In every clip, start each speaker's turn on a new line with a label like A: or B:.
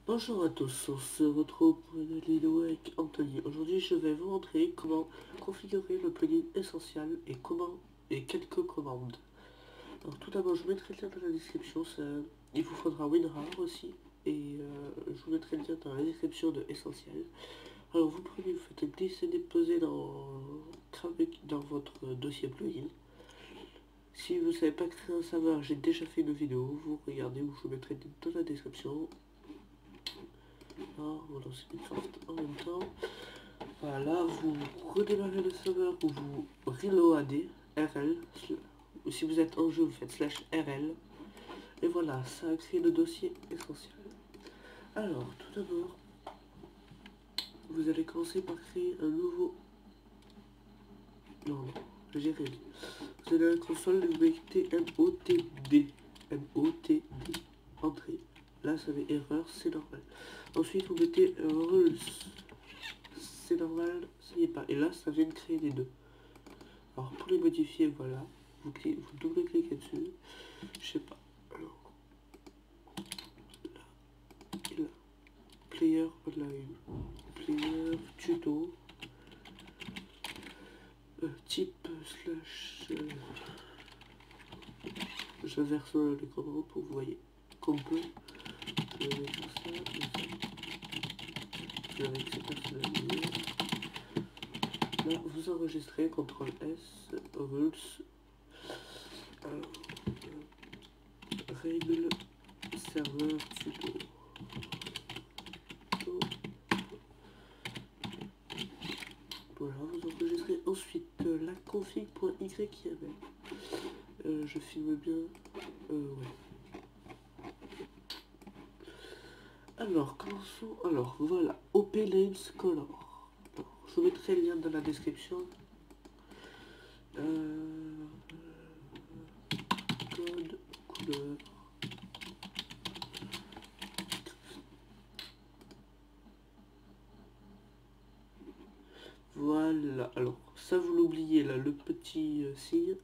A: Bonjour à tous, on se retrouve pour une vidéo avec Anthony. Aujourd'hui, je vais vous montrer comment configurer le plugin essentiel et quelques commandes. Alors tout d'abord, je vous mettrai le lien dans la description. Il vous faudra WinRAR aussi et je vous mettrai le lien dans la description de Essentiel. Alors vous prenez, vous faites glisser déposer dans votre dossier plugin. Si vous ne savez pas créer un serveur, j'ai déjà fait une vidéo, vous regardez ou je vous mettrai dans la description. Alors, on va lancer Minecraft en même temps. Voilà, vous redémarrez le serveur ou vous reloadez RL. Ou si vous êtes en jeu, vous faites /RL. Et voilà, ça a créé le dossier essentiel. Alors, tout d'abord, vous allez commencer par créer un nouveau... Non, j'ai rien dit. Vous allez à la console et vous mettez MOTD. MOTD. Entrée. Là, ça fait erreur, c'est normal. Ensuite, vous mettez rules. C'est normal, ça n'y est pas. Et là, ça vient de créer les deux. Alors, pour les modifier, voilà. Vous double-cliquez dessus. Je sais pas. Alors, là, et là. Player online. Player tuto. Type slash... J'inverse les commandes pour que vous voyez qu'on peut. Je vais mettre ça, et ça. Je vais avec cette personnalisé. Là, vous enregistrez, CTRL S, rules, règle, serveur, tuto. Voilà, vous enregistrez ensuite la config.yml. Je filme bien. Ouais. Alors, commençons. Alors, voilà, OP Lanes Color. Alors, je vous mettrai le lien dans la description. Code, couleur. Voilà, alors ça vous l'oubliez là, le petit signe.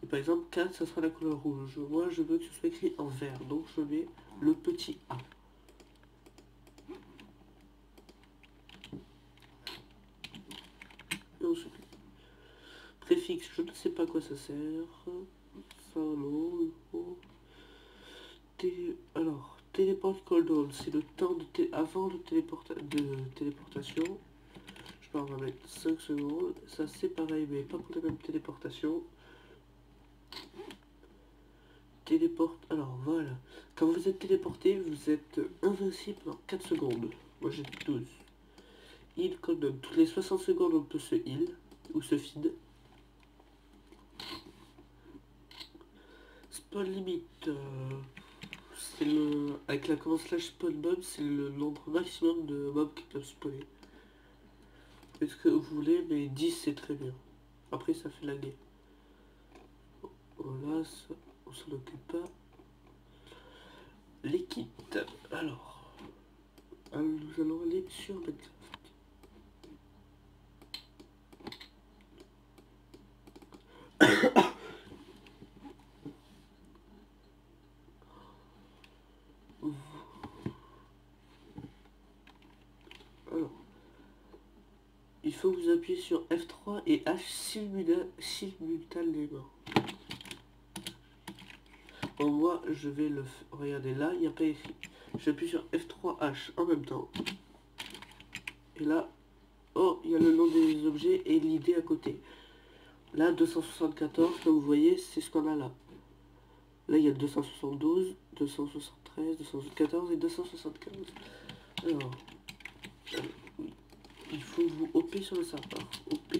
A: Et par exemple 4 ça sera la couleur rouge. Moi je veux que ce soit écrit en vert, donc je mets le petit A. Et ensuite, préfixe, je ne sais pas à quoi ça sert. Solo, alors, téléport cooldown, c'est le temps avant de téléportation. Je peux en mettre 5 secondes. Ça c'est pareil, mais pas pour la même téléportation. Téléporte. Alors voilà. Quand vous êtes téléporté, vous êtes invincible en 4 secondes. Moi j'ai 12. Heal cooldown. Toutes les 60 secondes on peut se heal ou se feed. Spawn limit. C'est le. Avec la commande /spawn mob, c'est le nombre maximum de mobs qui peuvent spawner. Est-ce que vous voulez, mais 10 c'est très bien. Après ça fait laguer. Voilà, ça, on s'en occupe pas. Les kits. Alors, nous allons aller sur Minecraft. Alors, il faut que vous appuyez sur F3 et H simultanément. Bon, moi, je vais le... Regardez, là, il n'y a pas écrit. J'appuie sur F3H en même temps. Et là, oh, il y a le nom des objets et l'idée à côté. Là, 274, comme vous voyez, c'est ce qu'on a là. Là, il y a 272, 273, 274 et 275. Alors, oui. Il faut vous OP sur le serveur. OP.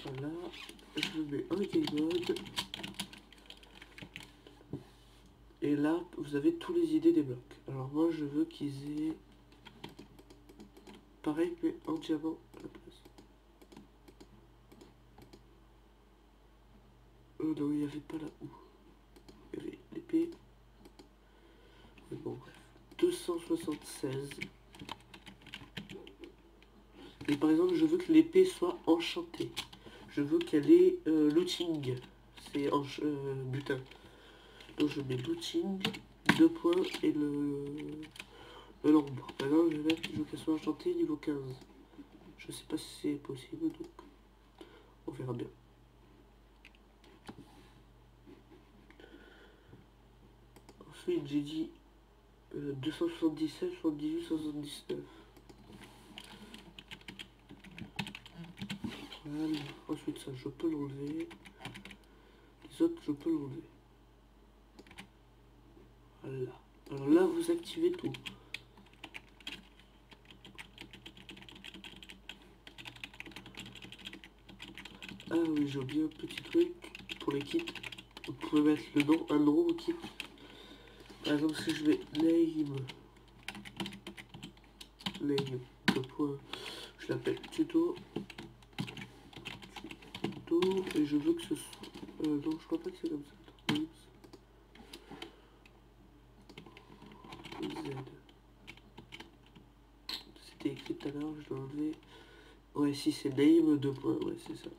A: Voilà. Je mets un game mode. Et là, vous avez tous les idées des blocs. Alors moi, je veux qu'ils aient... Pareil, mais en diamant à la place. Non, il n'y avait pas là où. Il y avait l'épée. Mais bon, bref. 276. Et par exemple, je veux que l'épée soit enchantée. Je veux qu'elle ait looting. C'est butin. Donc je mets looting 2 points et le nombre. Maintenant, je vais mettre vocation enchantée niveau 15. Je sais pas si c'est possible, donc on verra bien. Ensuite, j'ai dit 277, 78, 79. Voilà. Ensuite, ça, je peux l'enlever. Les autres, je peux l'enlever. Voilà. Alors là, vous activez tout. Ah oui, j'ai oublié un petit truc. Pour les kits, vous pouvez mettre le nom, un nom au kit. Par exemple, si je vais name, je l'appelle tuto, et je veux que ce soit... non, je crois pas que c'est comme ça. Z. C'était écrit tout à l'heure, je l'ai enlevé. Ouais, si c'est name, 2 points, ouais, c'est ça.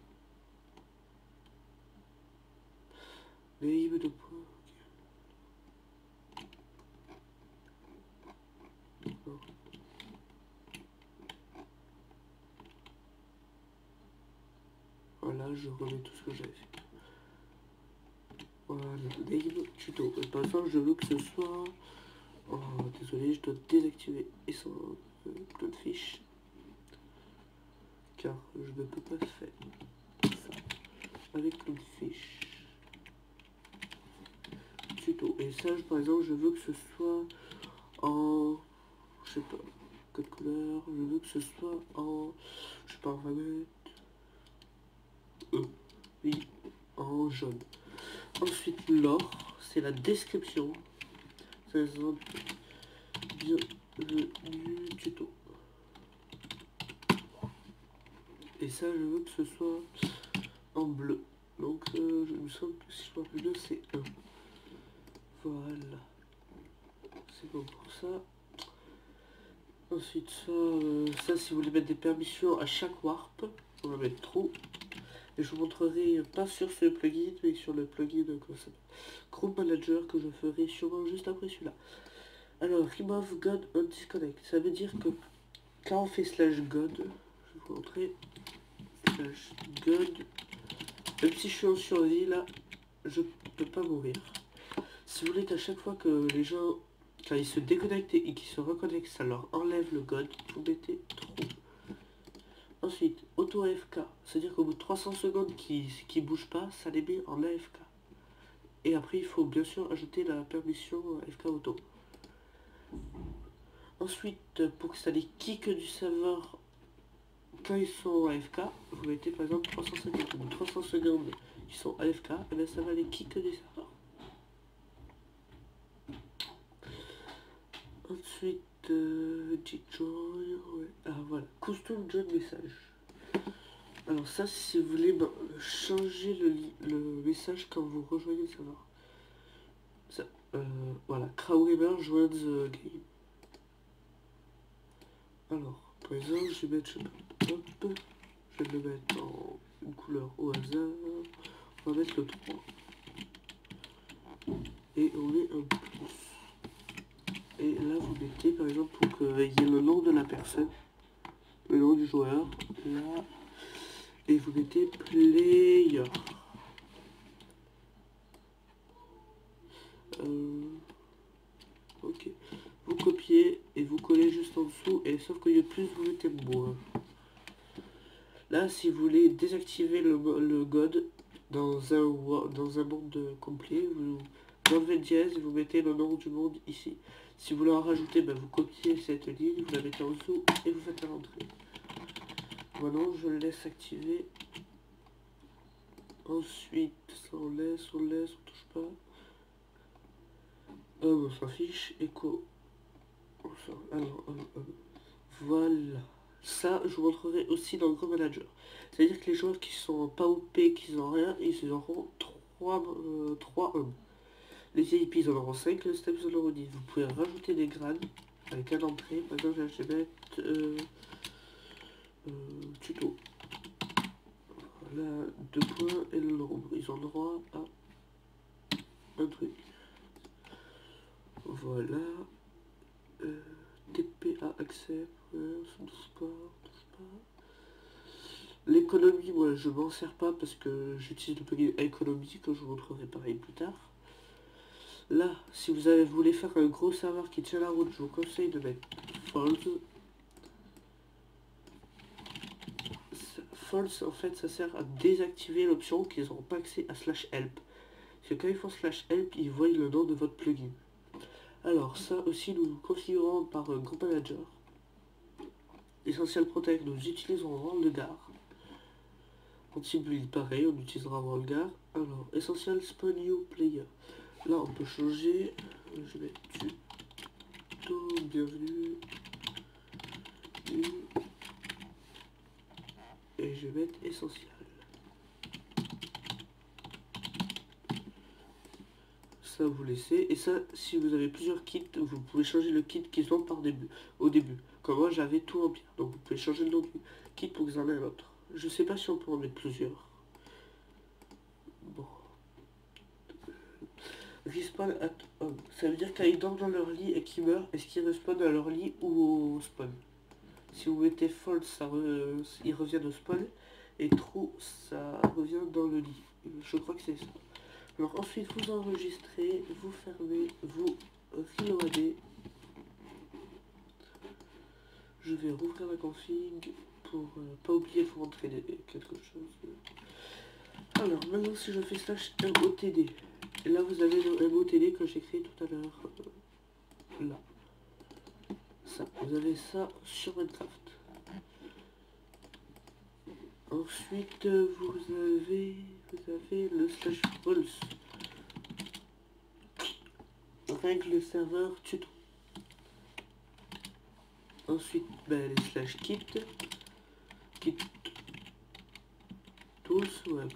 A: Name, 2 points. Voilà, je remets tout ce que j'avais fait. Voilà, name, tuto. Et par exemple, je veux que ce soit... Oh, désolé, je dois désactiver et son plein de fiches. Car je ne peux pas faire ça avec plein de fiches. Tuto. Et ça, par exemple, je veux que ce soit en... Je sais pas, code couleur. Je veux que ce soit en... Je sais pas, on va mettre... Oui, en jaune. Ensuite, l'or, c'est la description. Ça sent bienvenue tuto. Et ça, je veux que ce soit en bleu. Donc, je me semble que si je vois plus bleu, c'est 1. Voilà. C'est bon pour ça. Ensuite, ça, si vous voulez mettre des permissions à chaque warp, on va mettre true. Et je vous montrerai pas sur ce plugin, mais sur le plugin Chrome Manager que je ferai sûrement juste après celui-là. Alors, remove God on disconnect. Ça veut dire que quand on fait /God, je vais vous montrer /God, même si je suis en survie là, je peux pas mourir. Si vous voulez qu'à chaque fois que les gens, quand ils se déconnectent et qu'ils se reconnectent, ça leur enlève le God, vous mettez true. Ensuite, auto AFK, c'est-à-dire qu'au bout de 300 secondes qui bouge pas, ça les met en AFK. Et après, il faut bien sûr ajouter la permission AFK auto. Ensuite, pour que ça les kick du serveur quand ils sont AFK, vous mettez par exemple 350. Au bout de 300 secondes, ils sont AFK, et bien ça va les kick du serveur. Ensuite, join, ouais. Ah voilà, custom join message. Alors ça, si vous voulez changer le message quand vous rejoignez le serveur. Ça, voilà, Crowdgamer joins the game. Alors, par exemple, je vais mettre, hop, je vais le mettre en une couleur au hasard. On va mettre le 3. Et on met un plus. Et là, vous mettez, par exemple, pour qu'il y ait le nom de la personne, le nom du joueur, là, et vous mettez player. Ok. Vous copiez et vous collez juste en dessous, et sauf qu'il y a plus, vous mettez moins. Là, si vous voulez désactiver le God dans un monde complet, vous enlevez le dièse et vous mettez le nom du monde ici. Si vous voulez en rajouter, ben vous copiez cette ligne, vous la mettez en dessous et vous faites la rentrée. Maintenant, je le laisse activer. Ensuite, ça on laisse, on touche pas. On s'en fiche. Écho. Alors, voilà. Ça, je vous montrerai aussi dans le Chrome Manager. C'est-à-dire que les joueurs qui sont pas OP, qui n'ont rien, ils auront 3 hommes. Les VIP, ils en auront 5, les steps, ils en auront 10. Vous pouvez rajouter des grades avec un entrée. Par exemple, je vais mettre tuto. Voilà, 2 points et le nombre. Ils ont droit à un truc. Voilà. TPA accès. Ça touche pas. L'économie, moi je m'en sers pas parce que j'utilise le plugin économie que je vous montrerai pareil plus tard. Là, si vous voulez faire un gros serveur qui tient la route, je vous conseille de mettre false. False, en fait, ça sert à désactiver l'option qu'ils n'auront pas accès à /help. Parce que quand ils font /help, ils voient le nom de votre plugin. Alors, ça aussi, nous configurons par Group Manager. Essential Protect, nous utilisons Worldguard. Anti-build, pareil, on utilisera Worldguard. Alors, Essential Spawn New Player. Là, on peut changer. Je vais mettre tuto, bienvenue. Et je vais mettre essentiel. Ça, vous laissez. Et ça, si vous avez plusieurs kits, vous pouvez changer le kit qu'ils ont au début. Comme moi, j'avais tout en pierre. Donc, vous pouvez changer le nom du kit pour que vous en ayez un autre. Je sais pas si on peut en mettre plusieurs. Bon. Respawn at home. Ça veut dire qu'ils dorment dans leur lit et qu'ils meurent, est-ce qu'ils respawnent à leur lit ou au spawn? Si vous mettez false, ils reviennent au spawn. Et true, ça revient dans le lit. Je crois que c'est ça. Alors ensuite, vous enregistrez, vous fermez, vous reloadez. Je vais rouvrir la config pour pas oublier de vous montrer quelque chose. Alors maintenant, si je fais /motd, et là vous avez le motd que j'ai créé tout à l'heure. Là. Ça, vous avez ça sur Minecraft. Ensuite, vous avez le /false. Règle serveur tuto. Ensuite, les /kit. Kit tools. Ouais,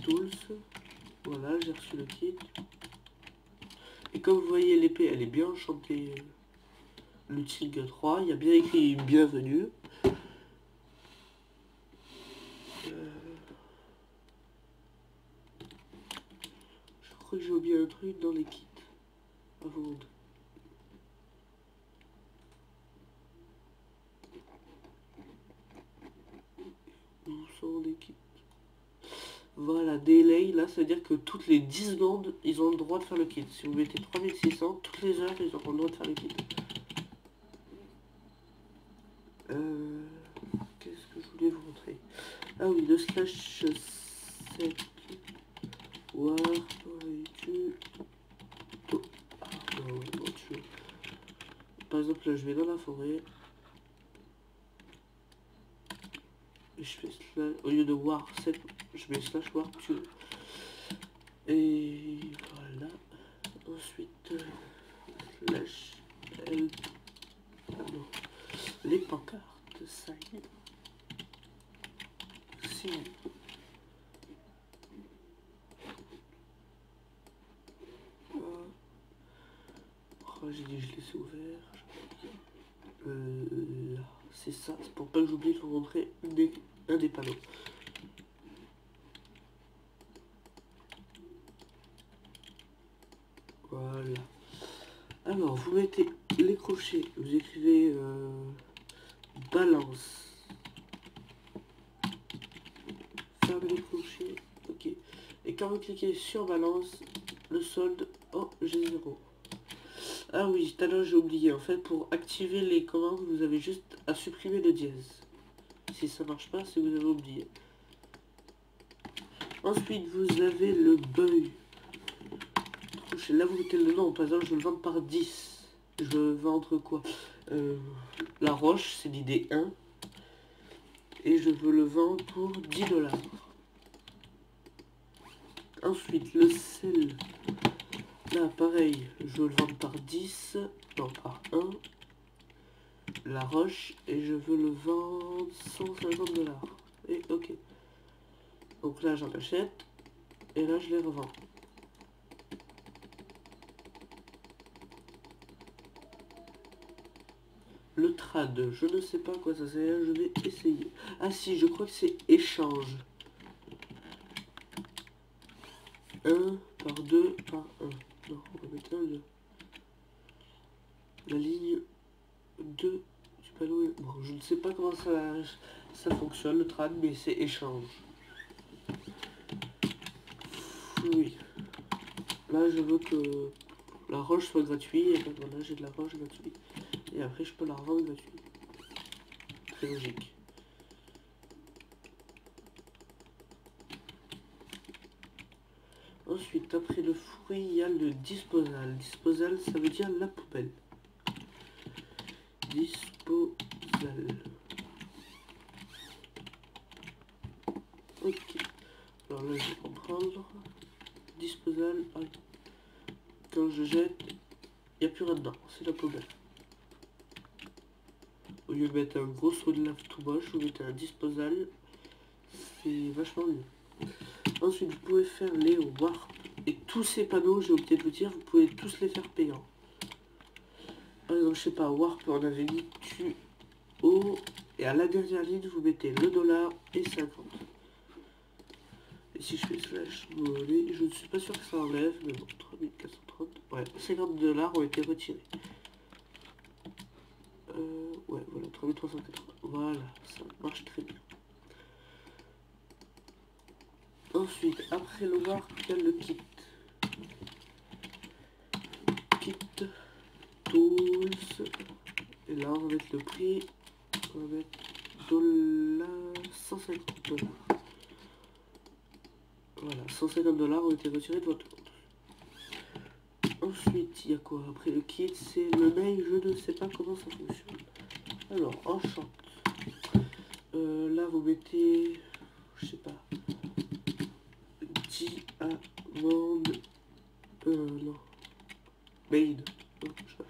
A: tools. Voilà, j'ai reçu le kit. Et comme vous voyez, l'épée, elle est bien enchantée. Le Tigre 3, il y a bien écrit bienvenue. Je crois que j'ai oublié un truc dans les kits. À vendre. Où sont les kits? Voilà, delay, là, ça veut dire que toutes les 10 secondes, ils ont le droit de faire le kit. Si vous mettez 3600, toutes les heures, ils auront le droit de faire le kit. Qu'est-ce que je voulais vous montrer? Ah oui, le /7 war par exemple, là, je vais dans la forêt. Et je fais au lieu de war 7, je mets /war tue. Et voilà. Ensuite, /help. Ah non. Les pancartes, ça y est. Si. Oh, j'ai dit que je laissais ouvert. Là, c'est ça. C'est pour pas que j'oublie de vous montrer un des panneaux. Voilà. Alors, vous mettez les crochets. Vous écrivez balance. Fermez les crochets. Ok. Et quand vous cliquez sur balance, le solde, oh, j'ai 0. Ah oui, tout à l'heure j'ai oublié. En fait, pour activer les commandes, vous avez juste à supprimer le dièse. Si ça marche pas, c'est que vous avez oublié. Ensuite, vous avez le buy. Là, vous mettez le nom. Par exemple, je veux le vendre par 10. Je veux vendre quoi? La roche, c'est l'idée 1. Et je veux le vendre pour 10 $. Ensuite, le sel. Là, pareil, je veux le vendre par 10. Non, par 1. La roche. Et je veux le vendre 150 $. Et ok. Donc là, j'en achète. Et là, je les revends. Le trad, je ne sais pas quoi ça sert, je vais essayer. Ah si, je crois que c'est échange. 1 par 2 2 par 1. Non, on va mettre 1, 2. La ligne 2 du panneau est... Bon, je ne sais pas comment ça fonctionne le trad, mais c'est échange. Oui. Là, je veux que la roche soit gratuite, et ben voilà, j'ai de la roche gratuite. Et après, je peux la revendre gratuite. Très logique. Ensuite, après le fruit, il y a le disposal. Disposal, ça veut dire la poubelle. Disposal. Ok. Alors là, je vais comprendre. Disposal. Ah, quand je jette, il n'y a plus rien dedans. C'est la poubelle. Au lieu de mettre un gros seau de lave tout moche, vous mettez un disposal. C'est vachement mieux. Ensuite, vous pouvez faire les warp. Et tous ces panneaux, j'ai oublié de vous dire, vous pouvez tous les faire payants. Par exemple, je sais pas, warp, on avait mis tuo. Et à la dernière ligne, vous mettez le dollar et 50. Et si je fais slash voler, je ne suis pas sûr que ça enlève, mais bon, 3430. Ouais, 50 dollars ont été retirés. Ouais, voilà, 3380. Voilà, ça marche très bien. Ensuite, après le warp, il y a le kit. Kit, tools. Et là, on va mettre le prix. On va mettre $, 150 $. Voilà, 150 $ ont été retirés de votre compte. Ensuite, il y a quoi? Après le kit, c'est le mail, je ne sais pas comment ça fonctionne. Alors, enchant. Là, vous mettez, je sais pas, diamond, non, made. Non, je sais pas.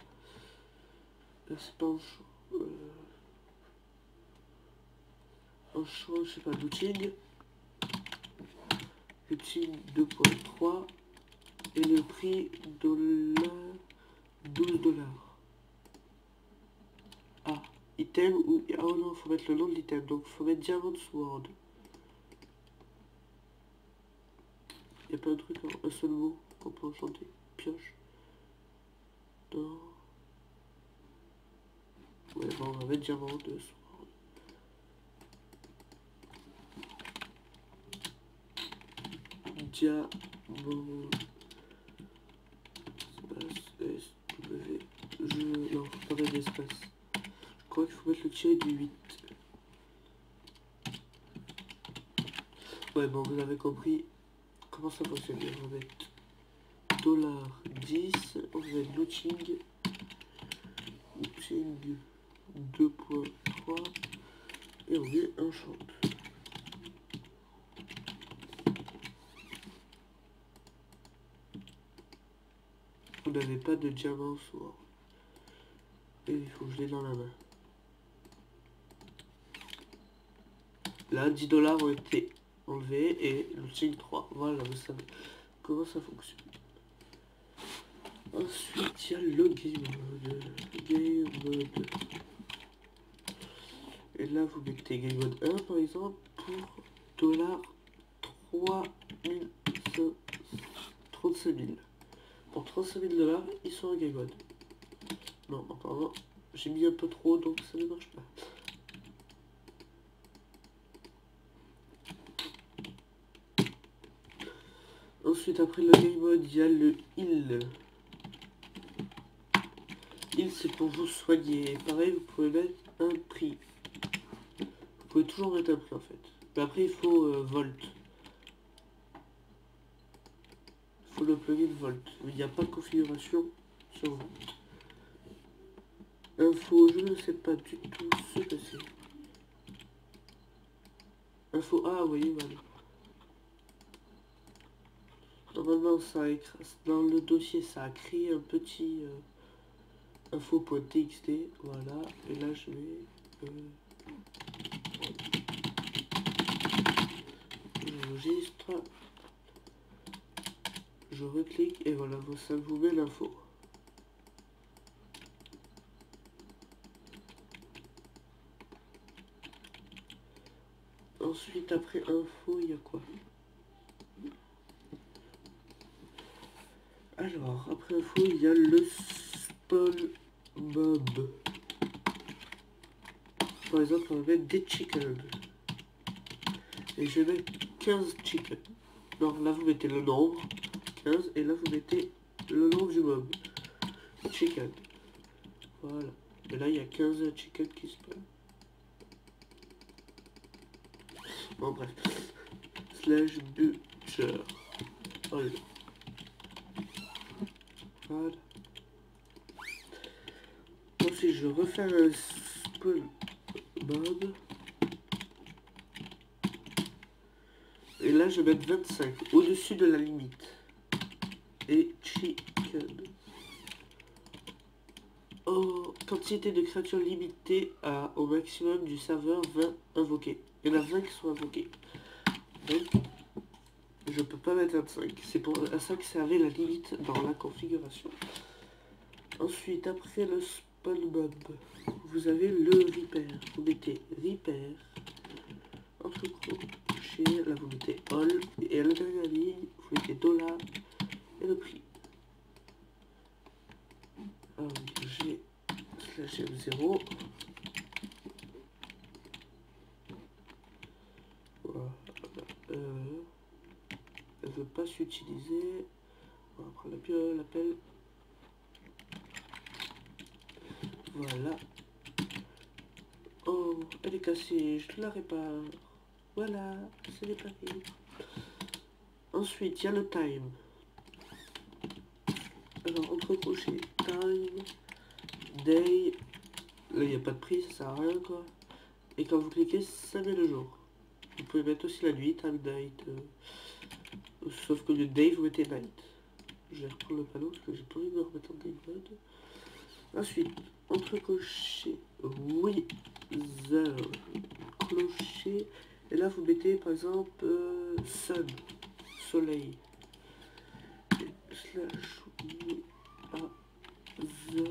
A: Là, c'est pas enchant. Enchant, je sais pas, looting. Looting 2.3. Et le prix, $, 12 $. Ah, item ou... Ah oh non, faut mettre le nom de l'item. Donc, faut mettre Diamond Sword. Il n'y a pas un truc, un seul mot qu'on peut enchanter. Pioche. Non. Ouais, bon, on va mettre Diamond Sword. Diamond... S-W... Non, faut pas mettre d'espace. Je crois qu'il faut mettre le tiré du 8. Ouais, bon, vous avez compris comment ça fonctionne. On va mettre $10. On va mettre looting. Looting 2.3. Et on met enchant. Vous n'avez pas de diamant soir. Et il faut que je l'ai dans la main. Là, 10 $ ont été enlevés et looting 3. Voilà, vous savez comment ça fonctionne. Ensuite, il y a le game mode. Game mode. Et là, vous mettez game mode 1 par exemple pour $3 35 000. Pour 35 000 $, ils sont en game mode. Non, apparemment, j'ai mis un peu trop, donc ça ne marche pas. Ensuite, après le game mode, il y a le heal. Heal, c'est pour vous soigner. Pareil, vous pouvez mettre un prix. Vous pouvez toujours mettre un prix en fait. Mais après, il faut Volt. Il faut le plugin Volt. Il n'y a pas de configuration sur Volt. Info, je ne sais pas du tout ce que c'est. Info, ah oui, voilà. Normalement, ça écrase. Dans le dossier, ça a créé un petit info.txt. Voilà. Et là, je vais... j'enregistre. Je reclique et voilà, ça vous met l'info. Ensuite, après info, il y a quoi? Alors, après info, il y a le SpongeBob. Par exemple, on va mettre des chickens. Et je vais mettre 15 chickens. Donc là, vous mettez le nombre, 15, et là, vous mettez le nom du mob. Chicken. Voilà. Et là, il y a 15 chickens qui se passent. Bon, bref. Slash butcher. All. Voilà. Ensuite, je refais un SpongeBob. Et là, je vais mettre 25 au-dessus de la limite. Et chicken. Oh, quantité de créatures limitée au maximum du serveur 20 invoqués. Il y en a 20 qui sont invoqués. Donc, je peux pas mettre 25. C'est pour ça que servait la limite dans la configuration. Ensuite, après le SpongeBob, vous avez le Reaper. Vous mettez Reaper, entre crochets, là vous mettez all, et à la dernière ligne, vous mettez dollar et le prix. Alors, j'ai slash M0. Voilà. Elle veut pas s'utiliser. On va prendre l'appel. Voilà. Oh, elle est cassée, je la répare. Voilà, c'est réparé. Ensuite, il y a le time. Alors, entre crochets, time, day. Là, il n'y a pas de prix, ça sert à rien, quoi. Et quand vous cliquez, ça met le jour. Vous pouvez mettre aussi la nuit, time, night. Sauf que le day, vous mettez night. Je vais reprendre le panneau parce que j'ai pas envie de me remettre en game mode. Ensuite, entre crochets, oui, clocher. Et là, vous mettez par exemple sun, soleil. Et slash the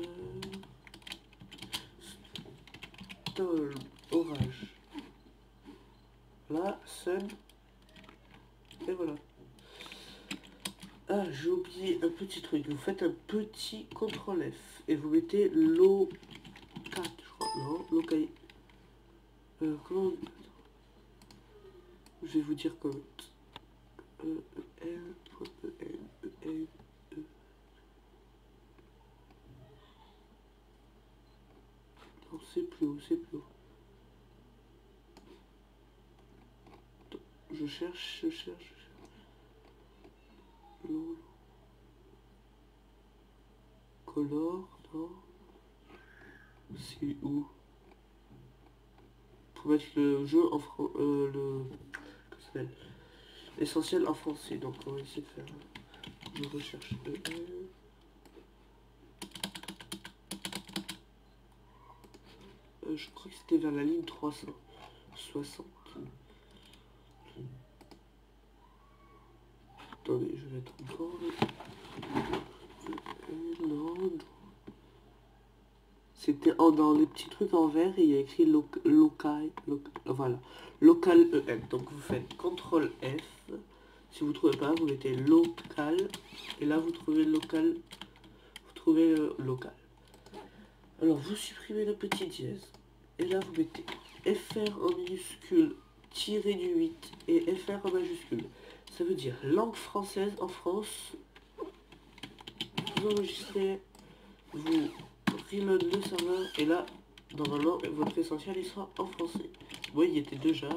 A: storm, orage. Là, sun. Et voilà. Ah, j'ai oublié un petit truc. Vous faites un petit CTRL F et vous mettez low 4, je crois. Non, local. Comment je vais vous dire comment. Non, c'est plus haut, c'est plus haut. Je cherche. Color, non. C'est où? Pour mettre le jeu en français, comment ça s'appelle, essentiel en français. Donc on va essayer de faire. Je recherche je crois que c'était vers la ligne 360. Attendez, je vais être encore. Non. C'était dans les petits trucs en vert et il y a écrit local, voilà, local EM. Donc vous faites CTRL F. Si vous trouvez pas, vous mettez local et là vous trouvez local. Vous trouvez local. Alors vous supprimez le petit dièse et là vous mettez FR en minuscule tiré du 8 et FR en majuscule. Ça veut dire langue française en France. Vous enregistrez, vous reload le serveur et là normalement votre essentiel il sera en français. Oui, il y était déjà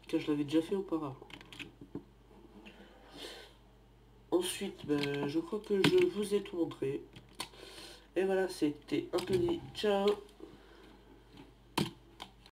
A: car je l'avais déjà fait auparavant. Ensuite, ben, je crois que je vous ai tout montré. Et voilà, c'était Anthony. Ciao.